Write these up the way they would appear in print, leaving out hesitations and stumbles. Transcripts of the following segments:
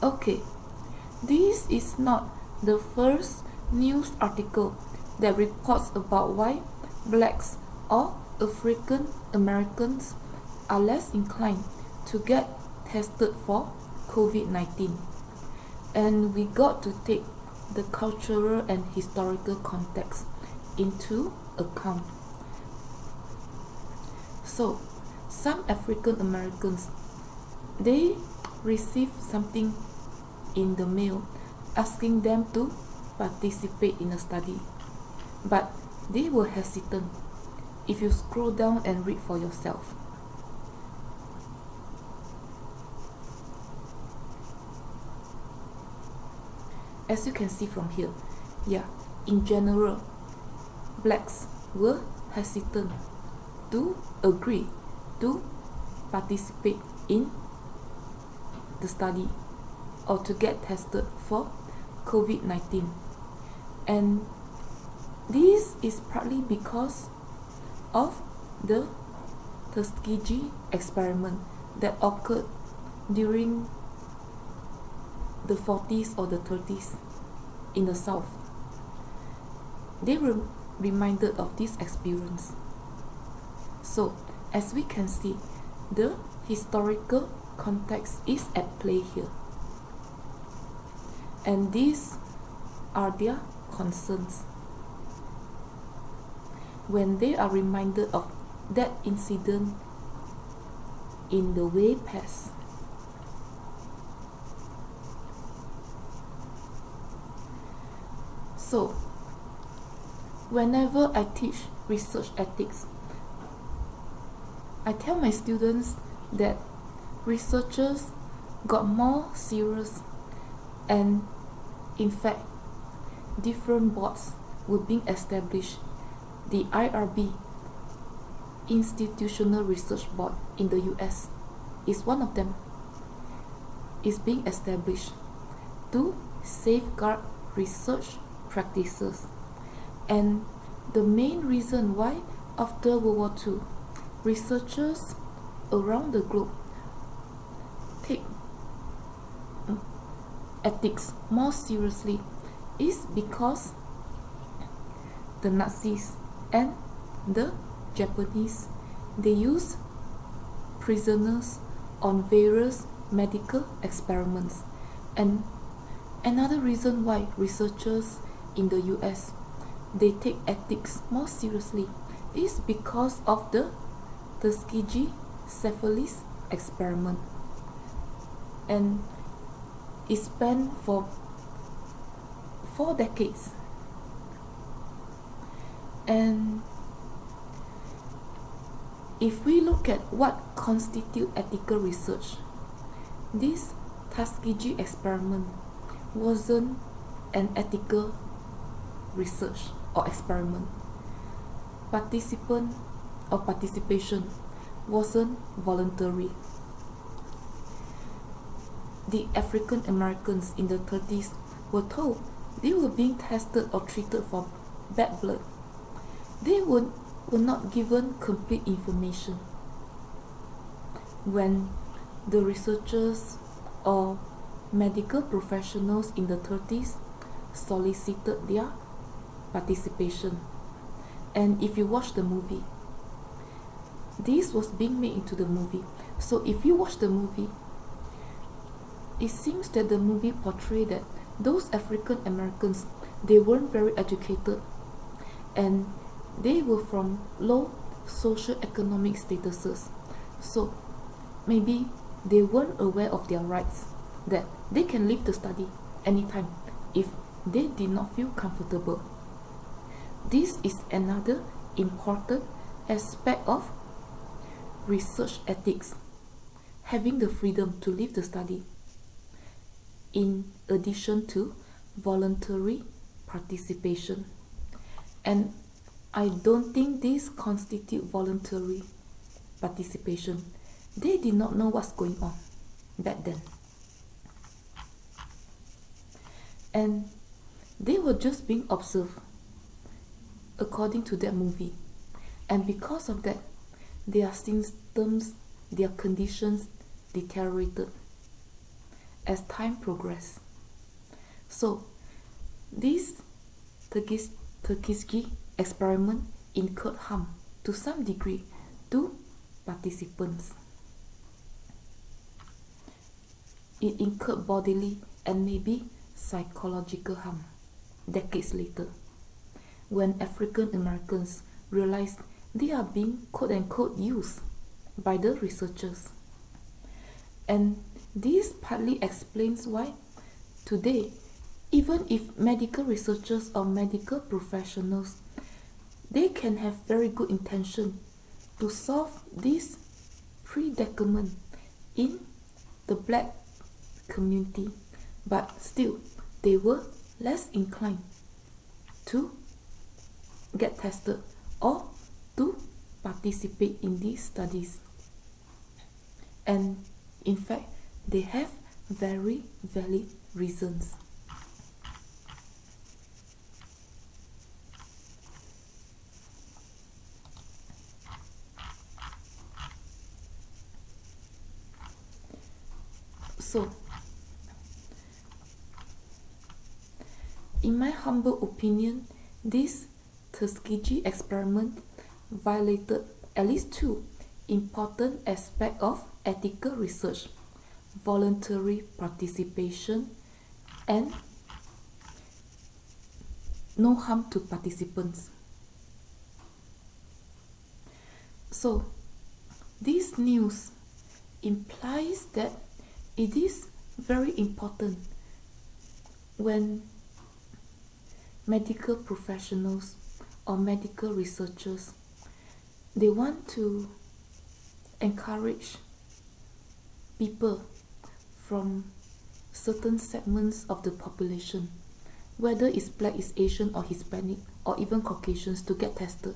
Okay, this is not the first news article that reports about why blacks or African Americans are less inclined to get tested for COVID-19. And we got to take the cultural and historical context into account. So, some African Americans, they receive something in the mail asking them to participate in a study, but they were hesitant. If you scroll down and read for yourself, as you can see from here, in general, blacks were hesitant to agree to participate in the study or to get tested for COVID-19. And this is partly because of the Tuskegee experiment that occurred during the 40s or the 30s in the South. They were reminded of this experience. So, as we can see, the historical context is at play here. And these are their concerns. When they are reminded of that incident in the way past. So, whenever I teach research ethics, I tell my students that researchers got more serious, and in fact, different boards were being established. The IRB, Institutional Research Board in the US, is one of them, is being established to safeguard research practices. And the main reason why after World War II, researchers around the globe take ethics more seriously is because the Nazis and the Japanese, they use prisoners on various medical experiments. And another reason why researchers in the US, they take ethics more seriously is because of the Tuskegee syphilis experiment. And it spanned for 4 decades. And if we look at what constitutes ethical research, this Tuskegee experiment wasn't an ethical research or experiment. Participation wasn't voluntary. The African Americans in the 30s were told they were being tested or treated for bad blood. They were not given complete information. When the researchers or medical professionals in the 30s solicited their participation. And if you watch the movie, this was being made into the movie. So if you watch the movie, it seems that the movie portrayed that those African Americans, they weren't very educated, and they were from low socio-economic statuses. So maybe they weren't aware of their rights, that they can leave the study anytime if they did not feel comfortable. This is another important aspect of research ethics, having the freedom to leave the study, in addition to voluntary participation. And I don't think this constitute voluntary participation. They did not know what's going on back then. And they were just being observed according to that movie. And because of that, their symptoms, their conditions deteriorated. as time progressed. So, this Tuskegee experiment incurred harm to some degree to participants. It incurred bodily and maybe psychological harm decades later, when African Americans realized they are being quote-unquote used by the researchers. And this partly explains why today, even if medical researchers or medical professionals, they can have very good intention to solve this predicament in the black community, but still they were less inclined to get tested or to participate in these studies. And in fact, they have very valid reasons. So, in my humble opinion, this Tuskegee experiment violated at least two important aspects of ethical research: voluntary participation and no harm to participants. So, this news implies that it is very important when medical professionals or medical researchers, they want to encourage people from certain segments of the population, whether it's black, it's Asian or Hispanic or even Caucasians, to get tested.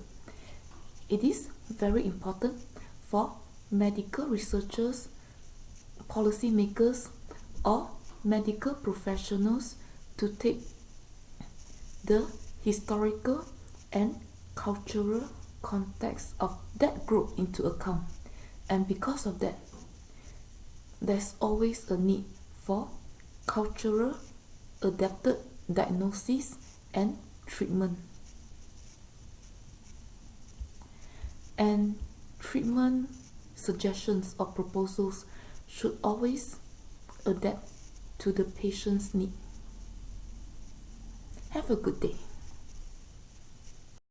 It is very important for medical researchers, policymakers or medical professionals to take the historical and cultural context of that group into account. And because of that, there's always a need for cultural adapted diagnosis and treatment. And treatment suggestions or proposals should always adapt to the patient's need. Have a good day.